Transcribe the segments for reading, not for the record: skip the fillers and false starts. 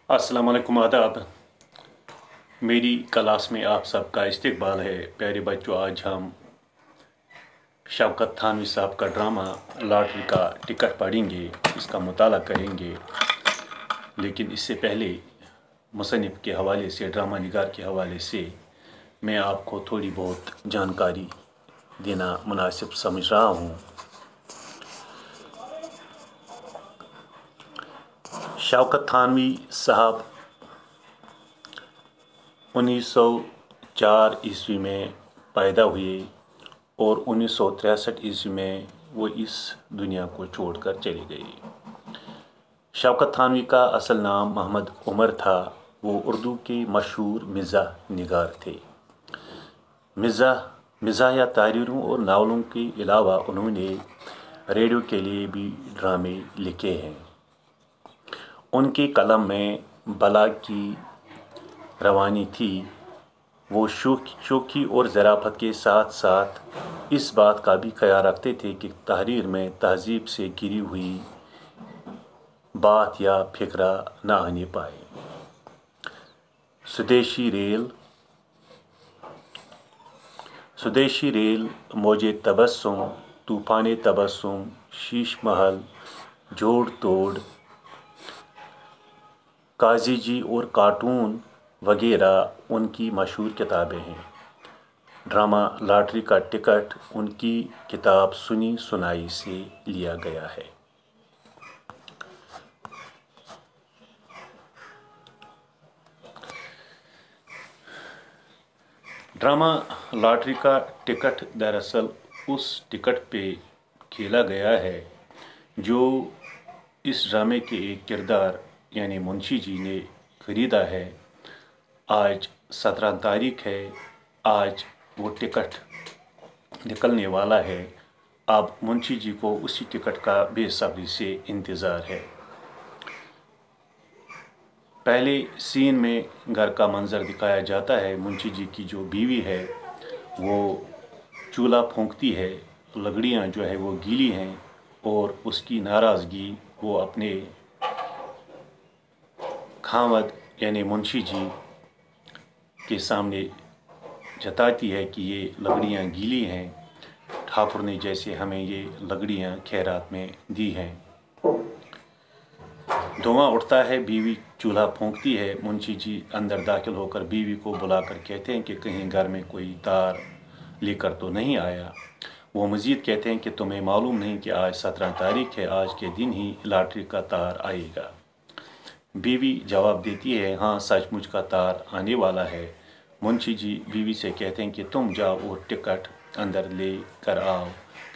अस्सलाम वालेकुम आदाब। मेरी क्लास में आप सबका इस्तकबाल है। प्यारे बच्चों, आज हम शौकत थानवी साहब का ड्रामा लॉटरी का टिकट पढ़ेंगे, इसका मुताला करेंगे। लेकिन इससे पहले मुसन्निफ़ के हवाले से, ड्रामा निगार के हवाले से मैं आपको थोड़ी बहुत जानकारी देना मुनासिब समझ रहा हूँ। शौकत थानवी साहब 1904 ईस्वी में पैदा हुए और 1963 ईस्वी में वो इस दुनिया को छोड़कर चले गए। शौकत थानवी का असल नाम मोहम्मद उमर था। वो उर्दू के मशहूर मिज़ाह निगार थे। मिज़ाह या तहरीरों और नावलों के अलावा उन्होंने रेडियो के लिए भी ड्रामे लिखे हैं। उनके कलम में बलाग की रवानी थी। वो शोखी और ज़राफ़त के साथ साथ इस बात का भी ख्याल रखते थे कि तहरीर में तहज़ीब से गिरी हुई बात या फिक्रा ना आने पाए। स्वदेशी रेल, मौजे तबस्सुम, तूफ़ान तबस्सुम, शीश महल, जोड़ तोड़, काजी जी और कार्टून वगैरह उनकी मशहूर किताबें हैं। ड्रामा लॉटरी का टिकट उनकी किताब सुनी सुनाई से लिया गया है। ड्रामा लॉटरी का टिकट दरअसल उस टिकट पे खेला गया है जो इस ड्रामे के एक किरदार यानी मुंशी जी ने ख़रीदा है। आज 17 तारीख है। आज वो टिकट निकलने वाला है। अब मुंशी जी को उसी टिकट का बेसब्री से इंतज़ार है। पहले सीन में घर का मंजर दिखाया जाता है। मुंशी जी की जो बीवी है वो चूल्हा फूंकती है, लकड़ियाँ जो है वो गीली हैं और उसकी नाराज़गी वो अपने खामद यानी मुंशी जी के सामने जताती है कि ये लकड़ियाँ गीली हैं, ठाकुर ने जैसे हमें ये लकड़ियाँ खैरात में दी हैं। धुआं उठता है, बीवी चूल्हा फूंकती है। मुंशी जी अंदर दाखिल होकर बीवी को बुलाकर कहते हैं कि कहीं घर में कोई तार लेकर तो नहीं आया। वो मज़ीद कहते हैं कि तुम्हें मालूम नहीं कि आज 17 तारीख है, आज के दिन ही लॉटरी का तार आएगा। बीवी जवाब देती है, हाँ सचमुच का तार आने वाला है। मुंशी जी बीवी से कहते हैं कि तुम जाओ और टिकट अंदर ले कर आओ।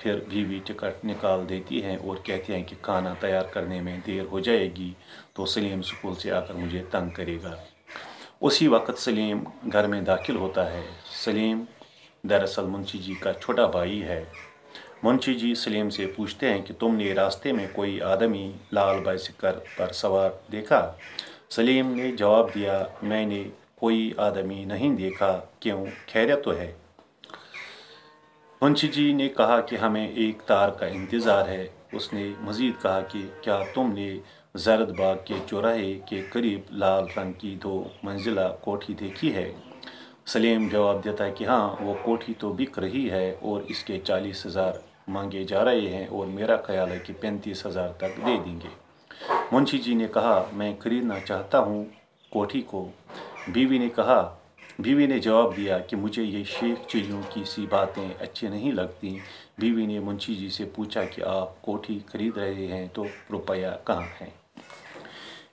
फिर बीवी टिकट निकाल देती हैं और कहती हैं कि खाना तैयार करने में देर हो जाएगी तो सलीम स्कूल से आकर मुझे तंग करेगा। उसी वक्त सलीम घर में दाखिल होता है। सलीम दरअसल मुंशी जी का छोटा भाई है। मुंशी जी सलीम से पूछते हैं कि तुमने रास्ते में कोई आदमी लाल बाइसिकल पर सवार देखा? सलीम ने जवाब दिया, मैंने कोई आदमी नहीं देखा, क्यों, खैरियत तो है? मुंशी जी ने कहा कि हमें एक तार का इंतज़ार है। उसने मज़ीद कहा कि क्या तुमने जरद बाग के चौराहे के करीब लाल रंग की 2 मंजिला कोठी देखी है? सलीम जवाब देता है कि हाँ, वो कोठी तो बिक रही है और इसके 40,000 मांगे जा रहे हैं और मेरा ख्याल है कि 35,000 तक दे देंगे। मुंशी जी ने कहा, मैं खरीदना चाहता हूँ कोठी को। बीवी ने जवाब दिया कि मुझे ये शेख चिड़ियों की सी बातें अच्छी नहीं लगती। बीवी ने मुंशी जी से पूछा कि आप कोठी खरीद रहे हैं तो रुपया कहाँ है?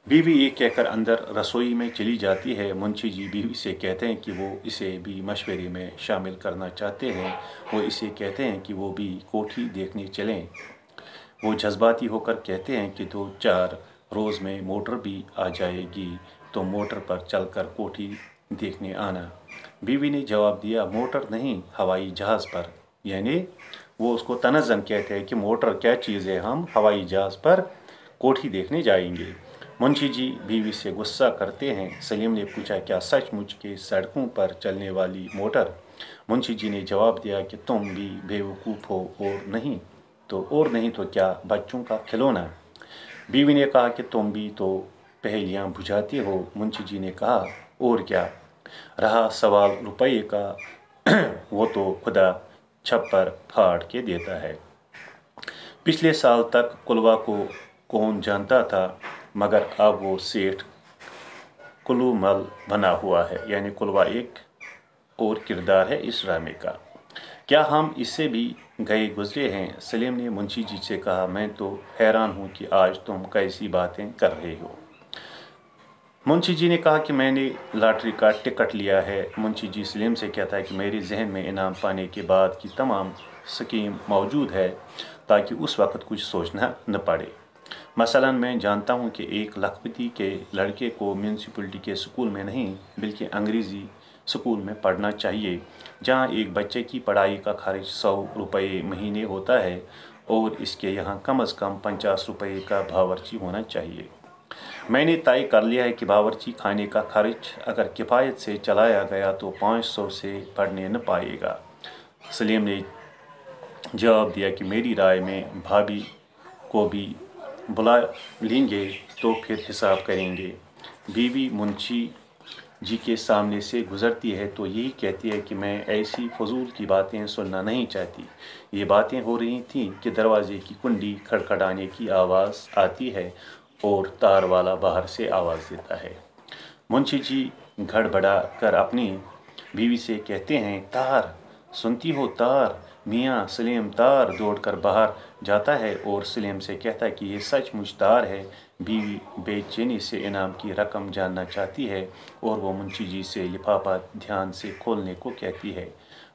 बीवी ये कहकर अंदर रसोई में चली जाती है। मुंशी जी बीवी से कहते हैं कि वो इसे भी मशवरे में शामिल करना चाहते हैं। वो इसे कहते हैं कि वो भी कोठी देखने चलें। वो जज्बाती होकर कहते हैं कि 2-4 रोज़ में मोटर भी आ जाएगी तो मोटर पर चलकर कोठी देखने आना। बीवी ने जवाब दिया, मोटर नहीं, हवाई जहाज़ पर। यानी वो उसको तनज़्ज़न कहते हैं कि मोटर क्या चीज़ है, हम हवाई जहाज़ पर कोठी देखने जाएंगे। मुंशी जी बीवी से गुस्सा करते हैं। सलीम ने पूछा, क्या सचमुच के सड़कों पर चलने वाली मोटर? मुंशी जी ने जवाब दिया कि तुम भी बेवकूफ़ हो और नहीं तो क्या बच्चों का खिलौना? बीवी ने कहा कि तुम भी तो पहेलियाँ बुझाते हो। मुंशी जी ने कहा, और क्या रहा सवाल रुपये का, वो तो खुदा छप्पर फाड़ के देता है। पिछले साल तक कुलवा को कौन जानता था, मगर अब वो सेठ कुलूमल बना हुआ है। यानी कुलवा एक और किरदार है इस ड्रामे का। क्या हम इससे भी गए गुजरे हैं? सलीम ने मुंशी जी से कहा, मैं तो हैरान हूँ कि आज तुम कैसी बातें कर रहे हो। मुंशी जी ने कहा कि मैंने लॉटरी का टिकट लिया है। मुंशी जी सलीम से कहता है कि मेरे जहन में इनाम पाने के बाद की तमाम स्कीम मौजूद है, ताकि उस वक्त कुछ सोचना न पड़े। मसलन मैं जानता हूँ कि एक लखपति के लड़के को म्यूनसिपलिटी के स्कूल में नहीं बल्कि अंग्रेज़ी स्कूल में पढ़ना चाहिए, जहाँ एक बच्चे की पढ़ाई का खर्च 100 रुपये महीने होता है, और इसके यहाँ कम अज़ कम 50 रुपये का बावर्ची होना चाहिए। मैंने तय कर लिया है कि बावर्ची खाने का खर्च अगर किफ़ायत से चलाया गया तो 500 से बढ़ने न पाएगा। सलीम ने जवाब दिया कि मेरी राय में भाभी को भी बुला लेंगे तो फिर हिसाब करेंगे। बीवी मुंशी जी के सामने से गुजरती है तो यही कहती है कि मैं ऐसी फजूल की बातें सुनना नहीं चाहती। ये बातें हो रही थीं कि दरवाजे की कुंडी खड़खड़ाने की आवाज़ आती है और तार वाला बाहर से आवाज़ देता है। मुंशी जी गड़बड़ा कर अपनी बीवी से कहते हैं, तार सुनती हो? तार। मियाँ सलीम तार दौड़कर बाहर जाता है और सलीम से कहता है कि ये सचमुच तार है। बीवी बेचैनी से इनाम की रकम जानना चाहती है और वो मुंशी जी से लिफाफा ध्यान से खोलने को कहती है।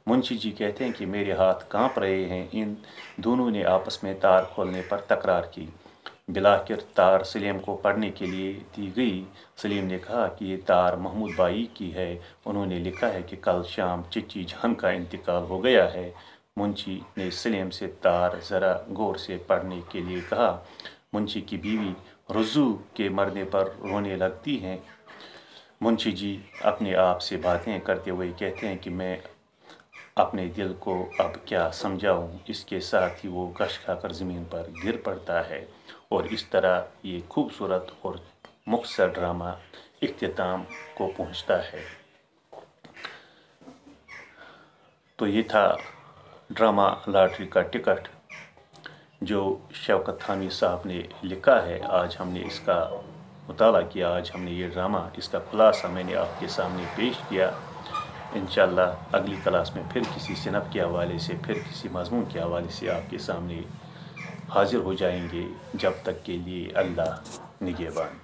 मुंशी जी कहते हैं कि मेरे हाथ कांप रहे हैं। इन दोनों ने आपस में तार खोलने पर तकरार की। बिलाखिर तार सलीम को पढ़ने के लिए दी गई। सलीम ने कहा कि ये तार महमूद बाई की है, उन्होंने लिखा है कि कल शाम चिच्ची जान का इंतकाल हो गया है। मुंशी ने सलीम से तार ज़रा गौर से पढ़ने के लिए कहा। मुंशी की बीवी रुजू के मरने पर रोने लगती हैं। मुंशी जी अपने आप से बातें करते हुए कहते हैं कि मैं अपने दिल को अब क्या समझाऊं। इसके साथ ही वो गश खाकर ज़मीन पर गिर पड़ता है और इस तरह ये खूबसूरत और मुख्तसर ड्रामा इख्तिताम को पहुंचता है। तो ये था ड्रामा लॉटरी का टिकट जो शौकत थानवी साहब ने लिखा है। आज हमने इसका मुताला किया, आज हमने ये ड्रामा, इसका खुलासा मैंने आपके सामने पेश किया। इंशाअल्लाह अगली क्लास में फिर किसी सिनफ के हवाले से, फिर किसी मज़मून के हवाले से आपके सामने हाजिर हो जाएंगे। जब तक के लिए अल्लाह निगहबान।